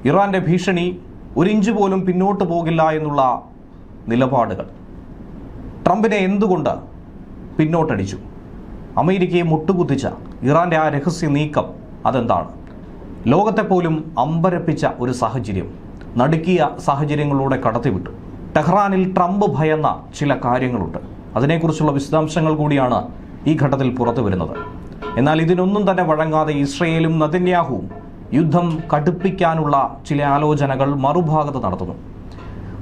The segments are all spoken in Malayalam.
ഇറാന്റെ ഭീഷണി ഒരിഞ്ച് പോലും പിന്നോട്ട് പോകില്ല എന്നുള്ള നിലപാടുകൾ. ട്രംപിനെ എന്തുകൊണ്ട് പിന്നോട്ടടിച്ചു? അമേരിക്കയെ മുട്ടുകുത്തിച്ച ഇറാന്റെ ആ രഹസ്യ നീക്കം അതെന്താണ്? ലോകത്തെ പോലും അമ്പരപ്പിച്ച ഒരു സാഹചര്യം, നടുക്കിയ സാഹചര്യങ്ങളിലൂടെ കടത്തിവിട്ടു. ടെഹ്റാനിൽ ട്രംപ് ഭയന്ന ചില കാര്യങ്ങളുണ്ട്. അതിനെക്കുറിച്ചുള്ള വിശദാംശങ്ങൾ കൂടിയാണ് ഈ ഘട്ടത്തിൽ പുറത്തു വരുന്നത്. എന്നാൽ ഇതിനൊന്നും തന്നെ വഴങ്ങാതെ ഇസ്രയേലും നെതന്യാഹുവും യുദ്ധം കടുപ്പിക്കാനുള്ള ചില ആലോചനകൾ മറുഭാഗത്ത് നടത്തുന്നു.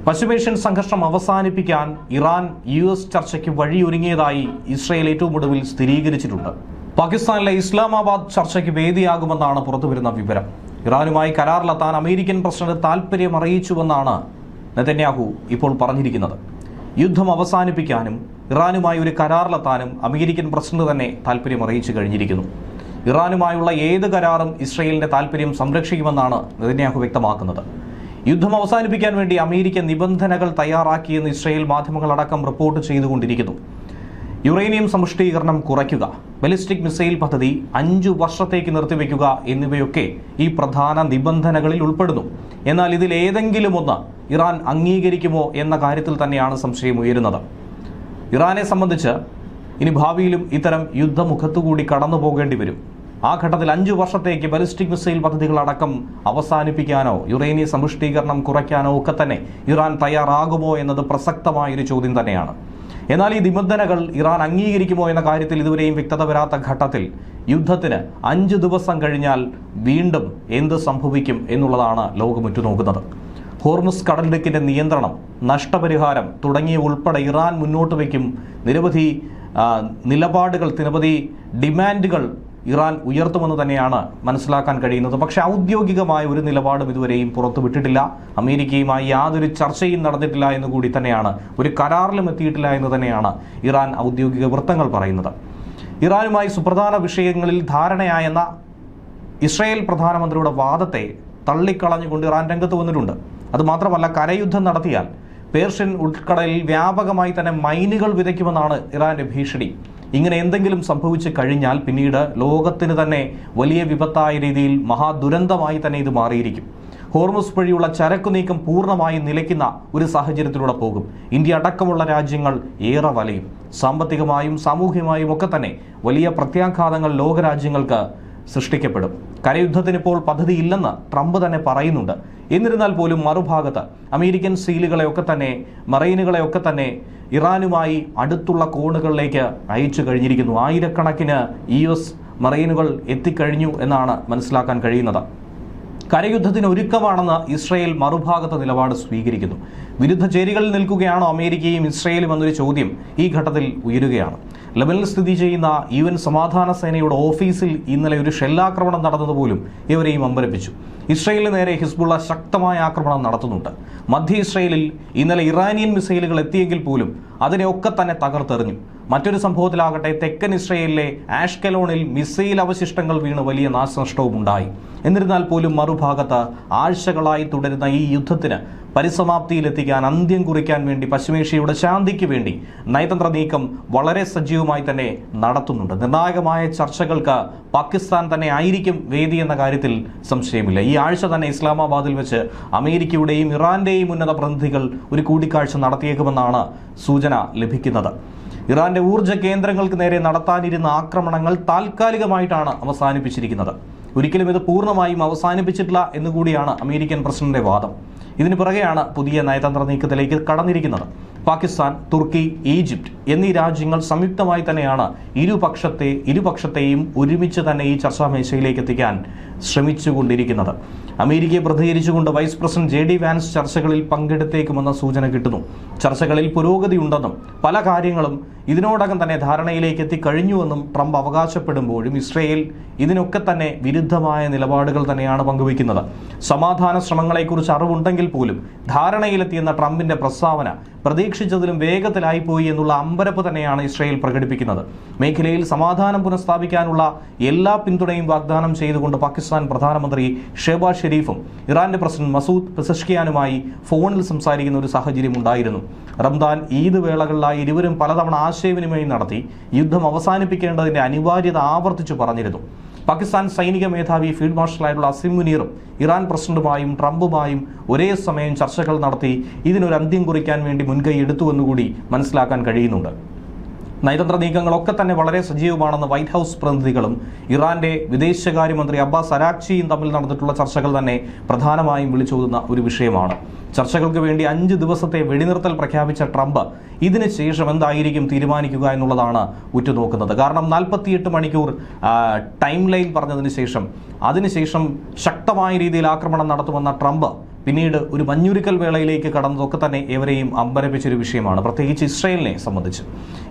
പശ്ചിമേഷ്യൻ സംഘർഷം അവസാനിപ്പിക്കാൻ ഇറാൻ US ചർച്ചയ്ക്ക് വഴിയൊരുങ്ങിയതായി ഇസ്രയേൽ ഏറ്റവും ഒടുവിൽ സ്ഥിരീകരിച്ചിട്ടുണ്ട്. പാകിസ്ഥാനിലെ ഇസ്ലാമാബാദ് ചർച്ചയ്ക്ക് വേദിയാകുമെന്നാണ് പുറത്തുവരുന്ന വിവരം. ഇറാനുമായി കരാറിലെത്താൻ അമേരിക്കൻ പ്രസിഡന്റ് താൽപര്യം അറിയിച്ചുവെന്നാണ് നെതന്യാഹു ഇപ്പോൾ പറഞ്ഞിരിക്കുന്നത്. യുദ്ധം അവസാനിപ്പിക്കാനും ഇറാനുമായി ഒരു കരാറിലെത്താനും അമേരിക്കൻ പ്രസിഡന്റ് തന്നെ താൽപര്യം അറിയിച്ചു കഴിഞ്ഞിരിക്കുന്നു. ഇറാനുമായുള്ള ഏത് കരാറും ഇസ്രയേലിന്റെ താൽപര്യം സംരക്ഷിക്കുമെന്നാണ് നെതന്യാഹു വ്യക്തമാക്കുന്നത്. യുദ്ധം അവസാനിപ്പിക്കാൻ വേണ്ടി അമേരിക്ക നിബന്ധനകൾ തയ്യാറാക്കിയെന്ന് ഇസ്രയേൽ മാധ്യമങ്ങളടക്കം റിപ്പോർട്ട് ചെയ്തുകൊണ്ടിരിക്കുന്നു. യുറേനിയം സമ്പുഷ്ടീകരണം കുറയ്ക്കുക, ബലിസ്റ്റിക് മിസൈൽ പദ്ധതി 5 വർഷത്തേക്ക് നിർത്തിവെക്കുക എന്നിവയൊക്കെ ഈ പ്രധാന നിബന്ധനകളിൽ ഉൾപ്പെടുന്നു. എന്നാൽ ഇതിൽ ഏതെങ്കിലും ഒന്ന് ഇറാൻ അംഗീകരിക്കുമോ എന്ന കാര്യത്തിൽ തന്നെയാണ് സംശയം ഉയരുന്നത്. ഇറാനെ സംബന്ധിച്ച് ഇനി ഭാവിയിലും ഇത്തരം യുദ്ധമുഖത്തുകൂടി കടന്നു പോകേണ്ടി വരും. ആ ഘട്ടത്തിൽ 5 വർഷത്തേക്ക് ബലിസ്റ്റിക് മിസൈൽ പദ്ധതികളടക്കം അവസാനിപ്പിക്കാനോ യുറേനിയം സമ്പുഷ്ടീകരണം കുറയ്ക്കാനോ ഒക്കെ തന്നെ ഇറാൻ തയ്യാറാകുമോ എന്നത് പ്രസക്തമായൊരു ചോദ്യം തന്നെയാണ്. എന്നാൽ ഈ നിബന്ധനകൾ ഇറാൻ അംഗീകരിക്കുമോ എന്ന കാര്യത്തിൽ ഇതുവരെയും വ്യക്തത വരാത്ത ഘട്ടത്തിൽ യുദ്ധത്തിന് 5 ദിവസം കഴിഞ്ഞാൽ വീണ്ടും എന്ത് സംഭവിക്കും എന്നുള്ളതാണ് ലോകം ഉറ്റുനോക്കുന്നത്. ഹോർമുസ് കടലിടുക്കിന്റെ നിയന്ത്രണം, നഷ്ടപരിഹാരം തുടങ്ങിയ ഉൾപ്പെടെ ഇറാൻ മുന്നോട്ട് വയ്ക്കും നിരവധി നിലപാടുകൾ, നിരവധി ഡിമാൻഡുകൾ ഇറാൻ ഉയർത്തുമെന്ന് തന്നെയാണ് മനസ്സിലാക്കാൻ കഴിയുന്നത്. പക്ഷേ ഔദ്യോഗികമായ ഒരു നിലപാടും ഇതുവരെയും പുറത്തുവിട്ടിട്ടില്ല. അമേരിക്കയുമായി യാതൊരു ചർച്ചയും നടന്നിട്ടില്ല എന്ന് കൂടി തന്നെയാണ്, ഒരു കരാറിലും എത്തിയിട്ടില്ല എന്ന് തന്നെയാണ് ഇറാൻ ഔദ്യോഗിക വൃത്തങ്ങൾ പറയുന്നത്. ഇറാനുമായി സുപ്രധാന വിഷയങ്ങളിൽ ധാരണയായെന്ന ഇസ്രായേൽ പ്രധാനമന്ത്രിയുടെ വാദത്തെ തള്ളിക്കളഞ്ഞുകൊണ്ട് ഇറാൻ രംഗത്ത് വന്നിട്ടുണ്ട്. അതുമാത്രമല്ല, കരയുദ്ധം നടത്തിയാൽ പേർഷ്യൻ ഉൾക്കടലിൽ വ്യാപകമായി തന്നെ മൈനുകൾ വിതയ്ക്കുമെന്നാണ് ഇറാന്റെ ഭീഷണി. ഇങ്ങനെ എന്തെങ്കിലും സംഭവിച്ചു കഴിഞ്ഞാൽ പിന്നീട് ലോകത്തിന് തന്നെ വലിയ വിപത്തായ രീതിയിൽ മഹാദുരന്തമായി തന്നെ ഇത് മാറിയിരിക്കും. ഹോർമുസ് വഴിയുള്ള ചരക്കു നീക്കം പൂർണ്ണമായും നിലയ്ക്കുന്ന ഒരു സാഹചര്യത്തിലൂടെ പോകും. ഇന്ത്യ അടക്കമുള്ള രാജ്യങ്ങൾ ഏറെ വലയും. സാമ്പത്തികമായും സാമൂഹികമായും ഒക്കെ തന്നെ വലിയ പ്രത്യാഘാതങ്ങൾ ലോകരാജ്യങ്ങൾക്ക് സൃഷ്ടിക്കപ്പെടും. കരയുദ്ധത്തിനിപ്പോൾ പദ്ധതിയില്ലെന്ന് ട്രംപ് തന്നെ പറയുന്നുണ്ട്. എന്നിരുന്നാൽ പോലും മറുഭാഗത്ത് അമേരിക്കൻ സീലുകളെയൊക്കെ തന്നെ, മറൈനുകളെയൊക്കെ തന്നെ ഇറാനുമായി അടുത്തുള്ള കോണുകളിലേക്ക് അയച്ചു കഴിഞ്ഞിരിക്കുന്നു. ആയിരക്കണക്കിന് US മറൈനുകൾ എത്തിക്കഴിഞ്ഞു എന്നാണ് മനസ്സിലാക്കാൻ കഴിയുന്നത്. കരയുദ്ധത്തിന് ഒരുക്കമാണെന്ന് ഇസ്രയേൽ മറുഭാഗത്ത് നിലപാട് സ്വീകരിക്കുന്നു. വിരുദ്ധ ചേരികളിൽ നിൽക്കുകയാണോ അമേരിക്കയും ഇസ്രയേലും എന്നൊരു ചോദ്യം ഈ ഘട്ടത്തിൽ ഉയരുകയാണ്. ലെബനിൽ സ്ഥിതി ചെയ്യുന്ന UN സമാധാന സേനയുടെ ഓഫീസിൽ ഇന്നലെ ഒരു ഷെല്ലാക്രമണം നടന്നതുപോലും ഇവരെയും അമ്പരപ്പിച്ചു. ഇസ്രയേലിന് നേരെ ഹിസ്ബുള്ള ശക്തമായ ആക്രമണം നടത്തുന്നുണ്ട്. മധ്യ ഇസ്രയേലിൽ ഇന്നലെ ഇറാനിയൻ മിസൈലുകൾ എത്തിയെങ്കിൽ പോലും അതിനെയൊക്കെ തന്നെ തകർത്തെറിഞ്ഞു. മറ്റൊരു സംഭവത്തിലാകട്ടെ തെക്കൻ ഇസ്രയേലിലെ ആഷ്കലോണിൽ മിസൈൽ അവശിഷ്ടങ്ങൾ വീണ് വലിയ നാശനഷ്ടവും ഉണ്ടായി. എന്നിരുന്നാൽ പോലും മറുഭാഗത്ത് ആഴ്ചകളായി തുടരുന്ന ഈ യുദ്ധത്തിന് പരിസമാപ്തിയിലെത്തിക്കാൻ, അന്ത്യം കുറിക്കാൻ വേണ്ടി, പശ്ചിമേഷ്യയുടെ ശാന്തിക്ക് വേണ്ടി നയതന്ത്ര നീക്കം വളരെ സജീവമായി തന്നെ നടത്തുന്നുണ്ട്. നിർണായകമായ ചർച്ചകൾക്ക് പാകിസ്ഥാൻ തന്നെ ആയിരിക്കും വേദി എന്ന കാര്യത്തിൽ സംശയമില്ല. ഈ ആഴ്ച തന്നെ ഇസ്ലാമാബാദിൽ വെച്ച് അമേരിക്കയുടെയും ഇറാന്റെയും ഉന്നത പ്രതിനിധികൾ ഒരു കൂടിക്കാഴ്ച നടത്തിയേക്കുമെന്നാണ് സൂചന ലഭിക്കുന്നത്. ഇറാന്റെ ഊർജ്ജ കേന്ദ്രങ്ങൾക്ക് നേരെ നടത്താനിരുന്ന ആക്രമണങ്ങൾ താൽക്കാലികമായിട്ടാണ് അവസാനിപ്പിച്ചിരിക്കുന്നത്. ഒരിക്കലും ഇത് പൂർണ്ണമായും അവസാനിപ്പിച്ചിട്ടില്ല എന്നുകൂടിയാണ് അമേരിക്കൻ പ്രസിഡന്റിന്റെ വാദം. ഇതിന് പിറകെയാണ് പുതിയ നയതന്ത്ര നീക്കത്തിലേക്ക് കടന്നിരിക്കുന്നത്. പാകിസ്ഥാൻ, തുർക്കി, ഈജിപ്റ്റ് എന്നീ രാജ്യങ്ങൾ സംയുക്തമായി തന്നെയാണ് ഇരുപക്ഷത്തെയും ഒരുമിച്ച് തന്നെ ഈ ചർച്ചാ മേശയിലേക്ക് എത്തിക്കാൻ ശ്രമിച്ചുകൊണ്ടിരിക്കുന്നത്. അമേരിക്കയെ പ്രതികരിച്ചുകൊണ്ട് വൈസ് പ്രസിഡന്റ് JD വാൻസ് ചർച്ചകളിൽ പങ്കെടുത്തേക്കുമെന്ന സൂചന കിട്ടുന്നു. ചർച്ചകളിൽ പുരോഗതിയുണ്ടെന്നും പല കാര്യങ്ങളും ഇതിനോടകം തന്നെ ധാരണയിലേക്ക് എത്തിക്കഴിഞ്ഞുവെന്നും ട്രംപ് അവകാശപ്പെടുമ്പോഴും ഇസ്രയേൽ ഇതിനൊക്കെ തന്നെ വിരുദ്ധമായ നിലപാടുകൾ തന്നെയാണ് പങ്കുവയ്ക്കുന്നത്. സമാധാന ശ്രമങ്ങളെക്കുറിച്ച് അറിവുണ്ടെങ്കിൽ പോലും ധാരണയിലെത്തിയെന്ന ട്രംപിന്റെ പ്രസ്താവന പ്രതീക്ഷിച്ചതിലും വേഗത്തിലായിപ്പോയി എന്നുള്ള അമ്പരപ്പ് തന്നെയാണ് ഇസ്രയേൽ പ്രകടിപ്പിക്കുന്നത്. മേഖലയിൽ സമാധാനം പുനഃസ്ഥാപിക്കാനുള്ള എല്ലാ പിന്തുണയും വാഗ്ദാനം ചെയ്തുകൊണ്ട് പാകിസ്ഥാൻ പ്രധാനമന്ത്രി ഷെഹബാസ് ഷെരീഫും ഇറാന്റെ പ്രസിഡന്റ് മസൂദ് പെസഷ്കിയാനുമായി ഫോണിൽ സംസാരിക്കുന്ന ഒരു സാഹചര്യം ഉണ്ടായിരുന്നു. റംദാൻ, ഈദ് വേളകളിലായി ഇരുവരും പലതവണ ആശയവിനിമയം നടത്തി യുദ്ധം അവസാനിപ്പിക്കേണ്ടതിന്റെ അനിവാര്യത ആവർത്തിച്ചു പറഞ്ഞിരുന്നു. പാകിസ്ഥാൻ സൈനിക മേധാവി ഫീൽഡ് മാർഷലായിട്ടുള്ള അസിം മുനീറും ഇറാൻ പ്രസിഡന്റുമായും ട്രംപുമായും ഒരേ സമയം ചർച്ചകൾ നടത്തി ഇതിനൊരു അന്ത്യം കുറിക്കാൻ വേണ്ടി മുൻകൈ എടുത്തുവെന്നുകൂടി മനസ്സിലാക്കാൻ കഴിയുന്നുണ്ട്. നയതന്ത്ര നീക്കങ്ങളൊക്കെ തന്നെ വളരെ സജീവമാണെന്ന് വൈറ്റ് ഹൗസ് പ്രതിനിധികളും ഇറാന്റെ വിദേശകാര്യമന്ത്രി അബ്ബാസ് അരാക്ചിയും തമ്മിൽ നടന്നിട്ടുള്ള ചർച്ചകൾ തന്നെ പ്രധാനമായും വിളിച്ചോതുന്ന ഒരു വിഷയമാണ്. ചർച്ചകൾക്ക് വേണ്ടി 5 ദിവസത്തെ വെടിനിർത്തൽ പ്രഖ്യാപിച്ച ട്രംപ് ഇതിന് ശേഷം എന്തായിരിക്കും തീരുമാനിക്കുക എന്നുള്ളതാണ് ഉറ്റുനോക്കുന്നത്. കാരണം 48 മണിക്കൂർ ടൈം ലൈൻ പറഞ്ഞതിന് ശേഷം അതിനുശേഷം ശക്തമായ രീതിയിൽ ആക്രമണം നടത്തുമെന്ന ട്രംപ് പിന്നീട് ഒരു മഞ്ഞുരുക്കൽ വേളയിലേക്ക് കടന്നതൊക്കെ തന്നെ ഏവരെയും അമ്പരപ്പിച്ചൊരു വിഷയമാണ്, പ്രത്യേകിച്ച് ഇസ്രയേലിനെ സംബന്ധിച്ച്.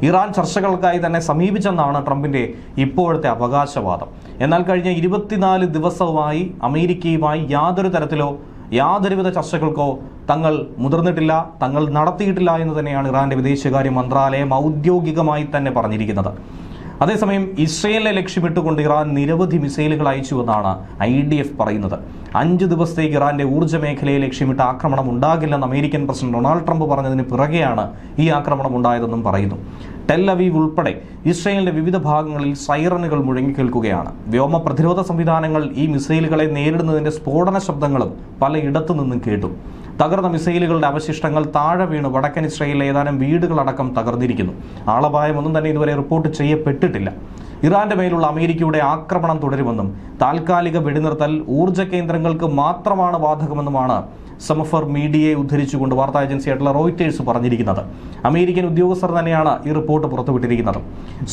ഇറാൻ ചർച്ചകൾക്കായി തന്നെ സമീപിച്ചെന്നാണ് ട്രംപിന്റെ ഇപ്പോഴത്തെ അവകാശവാദം. എന്നാൽ കഴിഞ്ഞ 24 ദിവസവുമായി അമേരിക്കയുമായി യാതൊരുവിധ ചർച്ചകൾക്കോ തങ്ങൾ മുതിർന്നിട്ടില്ല, തങ്ങൾ നടത്തിയിട്ടില്ല എന്ന് തന്നെയാണ് ഇറാന്റെ വിദേശകാര്യ മന്ത്രാലയം ഔദ്യോഗികമായി തന്നെ പറഞ്ഞിരിക്കുന്നത്. അതേസമയം ഇസ്രയേലിനെ ലക്ഷ്യമിട്ടുകൊണ്ട് ഇറാൻ നിരവധി മിസൈലുകൾ അയച്ചുവെന്നാണ് IDF പറയുന്നത്. 5 ദിവസത്തേക്ക് ഇറാന്റെ ഊർജ്ജ മേഖലയെ ലക്ഷ്യമിട്ട് ആക്രമണം ഉണ്ടാകില്ലെന്ന് അമേരിക്കൻ പ്രസിഡന്റ് ഡൊണാൾഡ് ട്രംപ് പറഞ്ഞതിന് പിറകെയാണ് ഈ ആക്രമണം ഉണ്ടായതെന്നും പറയുന്നു. ടെൽ അവീവ് ഉൾപ്പെടെ ഇസ്രയേലിന്റെ വിവിധ ഭാഗങ്ങളിൽ സൈറനുകൾ മുഴങ്ങിക്കേൾക്കുകയാണ്. വ്യോമ പ്രതിരോധ സംവിധാനങ്ങൾ ഈ മിസൈലുകളെ നേരിടുന്നതിന്റെ സ്ഫോടന ശബ്ദങ്ങളും പലയിടത്തു നിന്നും കേട്ടു. തകർന്ന മിസൈലുകളുടെ അവശിഷ്ടങ്ങൾ താഴെ വീണ് വടക്കൻ ഇസ്രയേലിലെ ഏതാനും വീടുകളടക്കം തകർന്നിരിക്കുന്നു. ആളപായമൊന്നും തന്നെ ഇതുവരെ റിപ്പോർട്ട് ചെയ്യപ്പെട്ടിട്ടില്ല. ഇറാന്റെ മേലുള്ള അമേരിക്കയുടെ ആക്രമണം തുടരുമെന്നും താൽക്കാലിക വെടിനിർത്തൽ ഊർജ്ജ കേന്ദ്രങ്ങൾക്ക് മാത്രമാണ് ബാധകമെന്നുമാണ് സമഫർ മീഡിയയെ ഉദ്ധരിച്ചുകൊണ്ട് വാർത്താ ഏജൻസിയായിട്ടുള്ള റോയിറ്റേഴ്സ് പറഞ്ഞിരിക്കുന്നത്. അമേരിക്കൻ ഉദ്യോഗസ്ഥർ തന്നെയാണ് ഈ റിപ്പോർട്ട് പുറത്തുവിട്ടിരിക്കുന്നത്.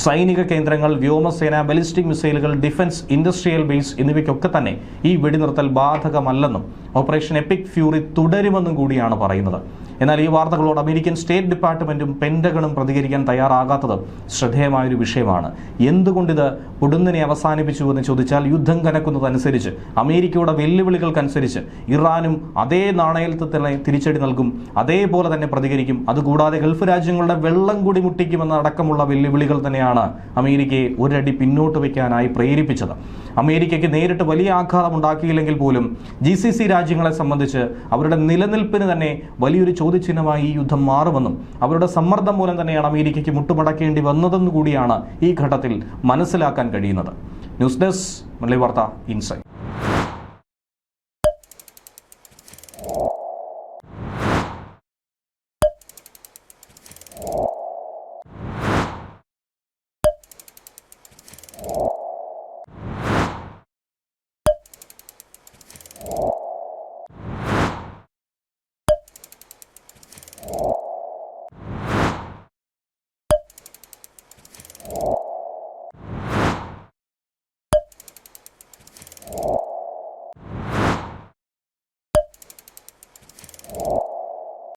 സൈനിക കേന്ദ്രങ്ങൾ, വ്യോമസേന, ബലിസ്റ്റിക് മിസൈലുകൾ, ഡിഫൻസ് ഇൻഡസ്ട്രിയൽ ബേസ് എന്നിവയ്ക്കൊക്കെ തന്നെ ഈ വെടിനിർത്തൽ ബാധകമല്ലെന്നും ഓപ്പറേഷൻ എപ്പിക് ഫ്യൂറി തുടരുമെന്നും കൂടിയാണ് പറയുന്നത്. എന്നാൽ ഈ വാർത്തകളോട് അമേരിക്കൻ സ്റ്റേറ്റ് ഡിപ്പാർട്ട്മെന്റും പെന്റഗണും പ്രതികരിക്കാൻ തയ്യാറാകാത്തത് ശ്രദ്ധേയമായൊരു വിഷയമാണ്. എന്തുകൊണ്ടിത് പൊടുന്നിനെ അവസാനിപ്പിച്ചുവെന്ന് ചോദിച്ചാൽ യുദ്ധം കനക്കുന്നതനുസരിച്ച് അമേരിക്കയുടെ വെല്ലുവിളികൾക്കനുസരിച്ച് ഇറാനും അതേ നാണയത്തിൽ തന്നെ തിരിച്ചടി നൽകും, അതേപോലെ തന്നെ പ്രതികരിക്കും. അതുകൂടാതെ ഗൾഫ് രാജ്യങ്ങളുടെ വെള്ളം കൂടി മുട്ടിക്കുമെന്ന അടക്കമുള്ള വെല്ലുവിളികൾ തന്നെയാണ് അമേരിക്കയെ ഒരടി പിന്നോട്ട് വയ്ക്കാനായി പ്രേരിപ്പിച്ചത്. അമേരിക്കയ്ക്ക് നേരിട്ട് വലിയ ആഘാതം ഉണ്ടാക്കിയില്ലെങ്കിൽ പോലും GCC രാജ്യങ്ങളെ സംബന്ധിച്ച് അവരുടെ നിലനിൽപ്പിന് തന്നെ വലിയൊരു ചോദ്യചിഹ്നമായി ഈ യുദ്ധം മാറുമെന്നും അവരുടെ സമ്മർദ്ദം മൂലം തന്നെയാണ് അമേരിക്കയ്ക്ക് മുട്ടുമടക്കേണ്ടി വന്നതെന്നു കൂടിയാണ് ഈ ഘട്ടത്തിൽ മനസ്സിലാക്കാൻ കഴിയുന്നത്. ന്യൂസ് ഡെസ്ക് മലയാളി വാർത്ത ഇൻസൈറ്റ്.